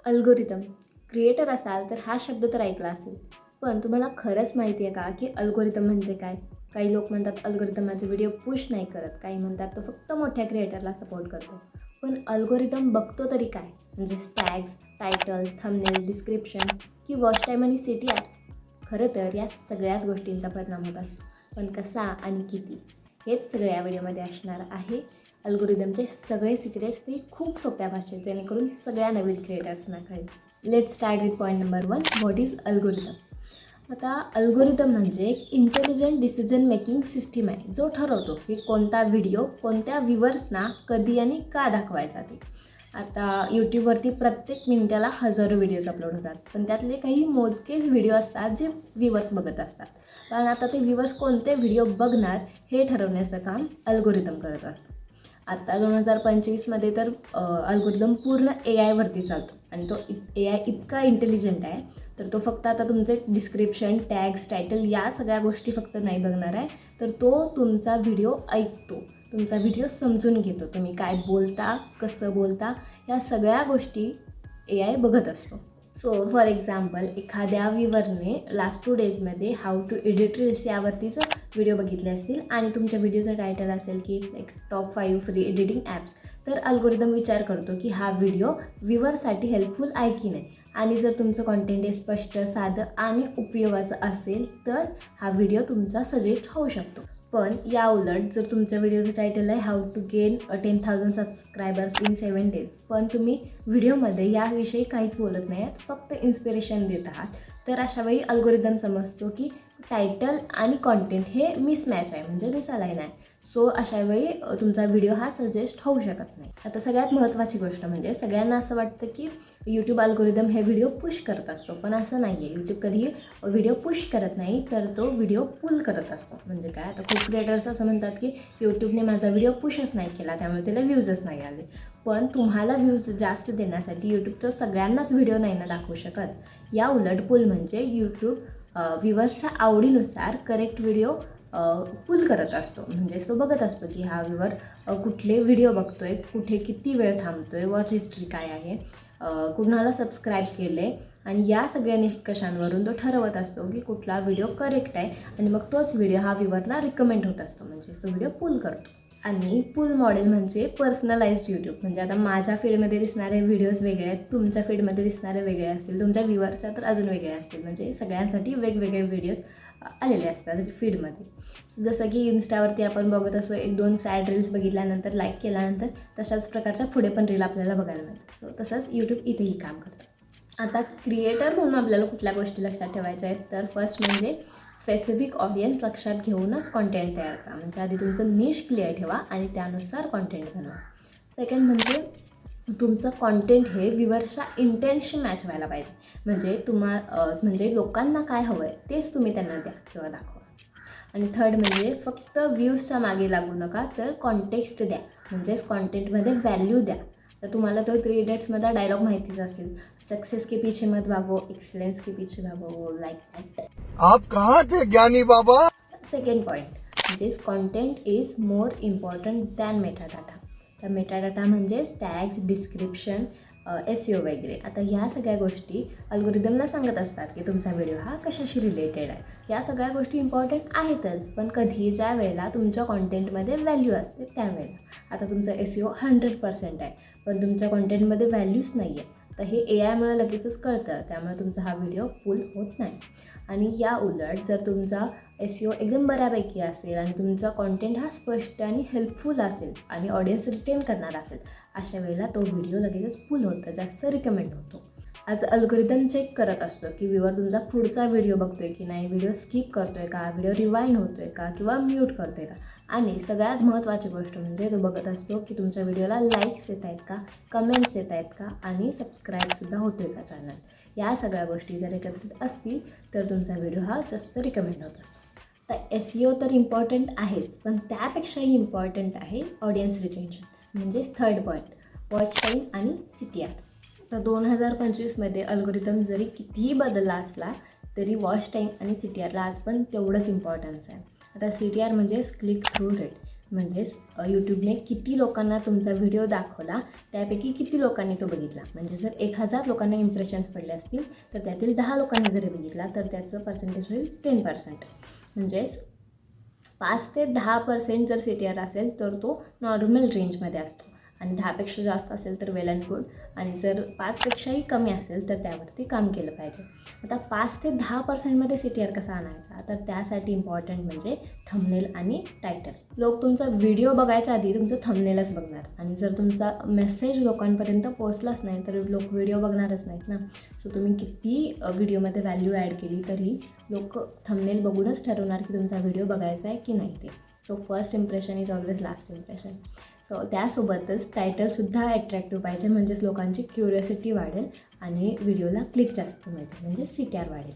Algorithm creator असाल तर हा शब्द तर ऐकला असेल, पण तुम्हाला खरंच माहिती आहे का की अल्गोरिदम म्हणजे काय? काही लोक म्हणतात अल्गोरिदम माझे व्हिडिओ पुश नाही करत, काही म्हणतात तो फक्त मोठ्या क्रिएटरला सपोर्ट करतो. पण अल्गोरिदम बघतो तरी काय? म्हणजे टॅग्स, टायटल, थंबनेल, डिस्क्रिप्शन की वॉच टाईम आणि CTR. खरं तर या सगळ्याच गोष्टींचा परिणाम होत असतो, पण कसा आणि किती हेच सगळं या व्हिडिओमध्ये असणार आहे. अल्गोरिदमचे सगळे सिक्रेट्स ते खूप सोप्या भाषेत, जेणेकरून सगळ्या नवीन क्रिएटर्सना कळेल. Let's start with point number 1. What is algorithm? आता अल्गोरिदम म्हणजे एक इंटेलिजंट डिसिजन मेकिंग सिस्टीम आहे, जो ठरवतो की कोणता व्हिडिओ कोणत्या व्ह्यूवर्सना कधी आणि का दाखवायचा ते. आता यूट्यूबवरती प्रत्येक मिनिटाला हजारो व्हिडिओज अपलोड होतात, पण त्यातले काही मोजकेच व्हिडिओ असतात जे व्ह्यूवर्स बघत असतात. कारण आता ते व्ह्यूवर्स कोणते व्हिडिओ बघणार हे ठरवण्याचं काम अल्गोरिदम करत असतो. आता 2025मध्ये तर अल्गोरिदम पूर्ण AIवरती चालतो आणि तो AI इतका इंटेलिजंट आहे, तर तो फक्त आता तुमचे डिस्क्रिप्शन, टॅग्स, टायटल या सगळ्या गोष्टी फक्त नाही बघणार आहे, तर तो तुमचा व्हिडिओ ऐकतो, तुमचा व्हिडिओ समजून घेतो. तुम्ही काय बोलता, कसं बोलता, या सगळ्या गोष्टी AI बघत असतो. सो फॉर एक्झाम्पल, एखाद्या व्ह्यूवरने लास्ट 2 डेजमध्ये हाऊ टू एडिट रील्स यावरतीच व्हिडिओ बघितले असतील आणि तुमच्या व्हिडिओचं टायटल असेल की like top 5 free editing apps, तर अल्गोरिदम विचार करतो की हा व्हिडिओ व्ह्यूवरसाठी हेल्पफुल आहे की नाही. आणि जर तुमचं कॉन्टेंट हे स्पष्ट, साधं आणि उपयोगाचं असेल तर हा व्हिडिओ तुमचा सजेस्ट होऊ शकतो. पण या उलट जर तुमच्या व्हिडिओचं टायटल आहे how to gain 10,000 subscribers in 7 days, पण तुम्ही व्हिडिओमध्ये याविषयी काहीच बोलत नाही आहात, फक्त इन्स्पिरेशन देत आहात, तर अशा वेळी अल्गोरिदम समजतो की टायटल आणि कॉन्टेंट हे मिसमॅच आहे, म्हणजे मिसअलाईन आहे. सो अशा वेळी तुमचा व्हिडिओ हा सजेस्ट होऊ शकत नाही. आता सगळ्यात महत्त्वाची गोष्ट म्हणजे सगळ्यांना असं वाटतं की यूट्यूब अल्गोरिदम हे व्हिडिओ पुश करत असतो, पण असं नाही आहे. यूट्यूब कधीही व्हिडिओ पुश करत नाही, तर तो व्हिडिओ पुल करत असतो. म्हणजे काय, आता खूप क्रिएटर्स असं म्हणतात की यूट्यूबने माझा व्हिडिओ पुशच नाही केला, त्यामुळे त्याला व्ह्यूजच नाही आले. पण तुम्हाला व्ह्यूज जास्त देण्यासाठी यूट्यूब तो सगळ्यांनाच व्हिडिओ नाही ना दाखवू शकत. या उलट पुल म्हणजे यूट्यूब व्ह्यूवर्सच्या आवडीनुसार करेक्ट व्हिडिओ पुल करत असतो. म्हणजे तो बघत असतो की हा व्ह्यूवर कुठले व्हिडिओ बघतोय, कुठे किती वेळ थांबतोय, वॉच हिस्ट्री काय आहे, कुणाला सबस्क्राईब केले, आणि या सगळ्या निकषांवरून तो ठरवत असतो की कुठला व्हिडिओ करेक्ट आहे, आणि मग तोच व्हिडिओ हा व्ह्यूवरला रिकमेंड होत असतो. म्हणजे तो व्हिडिओ पुल करतो. आणि पुल मॉडेल म्हणजे पर्सनलाइज्ड यूट्यूब. म्हणजे आता माझ्या फीडमध्ये दिसणारे व्हिडिओज वेगळे आहेत, तुमच्या फीडमध्ये दिसणारे वेगळे असतील, तुमच्या व्ह्यूवरच्या तर अजून वेगळे असतील. म्हणजे सगळ्यांसाठी वेगवेगळे व्हिडिओज आलेले असतात फीडमध्ये. जसं की इन्स्टावरती आपण बघत असतो, 1-2 सॅड रील्स बघितल्यानंतर, लाईक केल्यानंतर तशाच प्रकारच्या पुढे पण रील आपल्याला बघायला मिळतात. सो तसंच यूट्यूब इथेही काम करतं. आता क्रिएटर म्हणून आपल्याला कुठल्या गोष्टी लक्षात ठेवायच्या आहेत, तर फर्स्ट म्हणजे स्पेसिफिक ऑडियन्स लक्षात घेऊनच कॉन्टेंट तयार करा. म्हणजे आधी तुमचं निश क्लिअर ठेवा आणि त्यानुसार कॉन्टेंट बनवा. सेकंड म्हणजे तुमचं कॉन्टेंट हे व्ह्यूवरच्या इंटेंटशी मॅच व्हायला पाहिजे. म्हणजे म्हणजे लोकांना काय हवं आहे तेच तुम्ही त्यांना द्या किंवा दाखवा. आणि थर्ड म्हणजे फक्त व्ह्यूजच्या मागे लागू नका, तर कॉन्टेक्स्ट द्या. म्हणजेच कॉन्टेंटमध्ये व्हॅल्यू द्या. तर तुम्हाला तो 3 इडियट्समधला डायलॉग माहितीच असेल, सक्सेस के पीछे मत भागो, एक्सलेंस के पीछे भागो, लाईक दॅट. आप कहाँ थे ज्ञानी बाबा? सेकंड पॉईंट म्हणजेच content is more important than metadata. तर मेटाडाटा म्हणजेच टॅग्स, डिस्क्रिप्शन, SEO वगैरे. आता ह्या सगळ्या गोष्टी अल्गोरिदमला सांगत असतात की तुमचा व्हिडिओ हा कशाशी रिलेटेड आहे. या सगळ्या गोष्टी इम्पॉर्टंट आहेतच, पण कधी ज्या वेळेला तुमच्या कॉन्टेंटमध्ये व्हॅल्यू असते त्यावेळेला. आता तुमचं SEO 100% आहे, पण तुमच्या कॉन्टेंटमध्ये व्हॅल्यूच नाही आहे, तर हे AIमुळे लगेचच कळतं. त्यामुळे तुमचा हा व्हिडिओ पुल होत नाही. आणि या उलट जर तुमचा SEO एकदम बऱ्यापैकी असेल आणि तुमचा कॉन्टेंट हा स्पष्ट आणि हेल्पफुल असेल आणि ऑडियन्स रिटेन करणार असेल, अशा वेळेला तो व्हिडिओ लगेचच पुल होतं, जास्त रिकमेंड होतो. आज अल्गोरिदम चेक करत असतो की व्ह्यूवर तुमचा पुढचा व्हिडिओ बघतोय की नाही, व्हिडिओ स्किप करतोय का, व्हिडिओ रिवाइंड होतोय का, किंवा म्यूट करतोय का. आणि सगळ्यात महत्त्वाची गोष्ट म्हणजे तो बघत असतो की तुमच्या व्हिडिओला लाईक्स येत आहेत का, कमेंट्स येत आहेत का, आणि सबस्क्राईबसुद्धा होतोय का चॅनल. या सगळ्या गोष्टी जर एकत्रित असतील तर तुमचा व्हिडिओ हा जास्त रिकमेंड होत असतो. तर SEO तर इम्पॉर्टंट आहेच, पण त्यापेक्षाही इम्पॉर्टंट आहे ऑडियन्स रिटेन्शन. म्हणजेच थर्ड पॉईंट, वॉच टाईम आणि CTR. तर 2025मध्ये अल्गोरिदम जरी कितीही बदलला असला तरी वॉच टाईम आणि CTRला आज पण तेवढंच इम्पॉर्टन्स आहे. आता CTR म्हणजेच क्लिक थ्रू रेट. म्हणजेच यूट्यूबने किती लोकांना तुमचा व्हिडिओ दाखवला त्यापैकी किती लोकांनी तो बघितला. म्हणजे जर 1000 लोकांना इम्प्रेशन्स पडले असतील तर त्यातील 10 लोकांनी जरी बघितला तर त्याचं पर्सेंटेज होईल 10%. म्हणजेच 5 ते 10% जर CTR असेल तर तो नॉर्मल रेंजमध्ये असतो आणि 10पेक्षा जास्त असेल तर वेल अँड गुड. आणि जर 5पेक्षाही कमी असेल तर त्यावरती काम केलं पाहिजे. आता 5 ते 10%मध्ये CTR कसा आणायचा, तर त्यासाठी इम्पॉर्टंट म्हणजे थंबनेल आणि टायटल. लोक तुमचा व्हिडिओ बघायच्या आधी तुमचं थंबनेलच बघणार आणि जर तुमचा मेसेज लोकांपर्यंत पोहोचलाच नाही तर लोक व्हिडिओ बघणारच नाहीत ना. सो तुम्ही किती व्हिडिओमध्ये व्हॅल्यू ॲड केली तरी लोक थंबनेल बघूनच ठरवणार की तुमचा व्हिडिओ बघायचा आहे की नाही ते. So first impression is always last impression. So त्यासोबतच टायटलसुद्धा ॲट्रॅक्टिव्ह पाहिजे, म्हणजेच लोकांची क्युरिओसिटी वाढेल आणि व्हिडिओला क्लिक जास्त मिळतील, म्हणजे CTR वाढेल.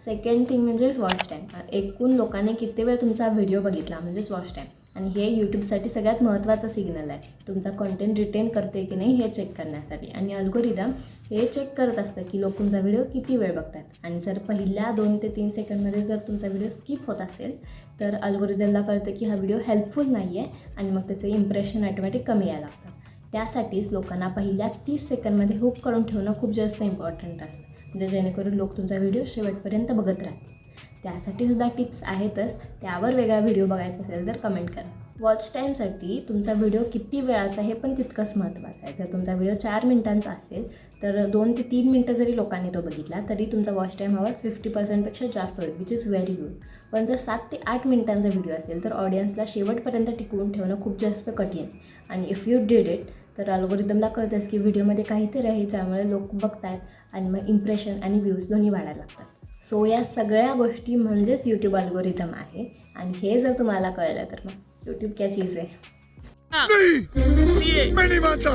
सेकंड थिंग म्हणजेच वॉच टाईम. एकूण लोकांनी किती वेळ तुमचा व्हिडिओ बघितला म्हणजेच वॉच टाईम. आणि हे यूट्यूबसाठी सगळ्यात महत्त्वाचं सिग्नल आहे. तुमचा कंटेंट रिटेन करते की नाही हे चेक करण्यासाठी. आणि अल्गोरिदम हे चेक करत असतं की लोक तुमचा व्हिडिओ किती वेळ बघतात. आणि जर पहिल्या 2 ते 3 सेकंडमध्ये जर तुमचा व्हिडिओ स्किप होत असेल तर अल्गोरिदमला कळतं की हा व्हिडिओ हेल्पफुल नाही आहे आणि मग त्याचं इम्प्रेशन ऑटोमॅटिक कमी यायला लागतं. त्यासाठीच लोकांना पहिल्या 30 सेकंडमध्ये हुक करून ठेवणं खूप जास्त इम्पॉर्टंट असतं, म्हणजे जेणेकरून लोक तुमचा व्हिडिओ शेवटपर्यंत बघत राहतील. त्यासाठी सुद्धा टिप्स आहेतच. त्यावर वेगळा व्हिडिओ बघायचा असेल तर कमेंट करा. वॉच टाईमसाठी तुमचा व्हिडिओ किती वेळाचा हे पण तितकंच महत्त्वाचं आहे. जर तुमचा व्हिडिओ 4 मिनिटांचा असेल तर 2 ते 3 मिनटं जरी लोकांनी तो बघितला तरी तुमचा वॉच टाईम हवर्स 50%पेक्षा जास्त होईल, विच इज व्हेरी गुड. पण जर 7 ते 8 मिनिटांचा व्हिडिओ असेल तर ऑडियन्सला शेवटपर्यंत टिकवून ठेवणं खूप जास्त कठीण. आणि इफ यू डिड इट तर अल्गोरिदमला कळतंच की व्हिडिओमध्ये काहीतरी आहे ज्यामुळे लोक बघतायत आणि मग इम्प्रेशन आणि व्ह्यूज दोन्ही वाढायला लागतात. सो या सगळ्या गोष्टी म्हणजेच यूट्यूब अल्गोरिदम आहे. आणि हे जर तुम्हाला कळलं तर मग यूट्यूब क्या चीज आहे. नहीं मैं नहीं मानता.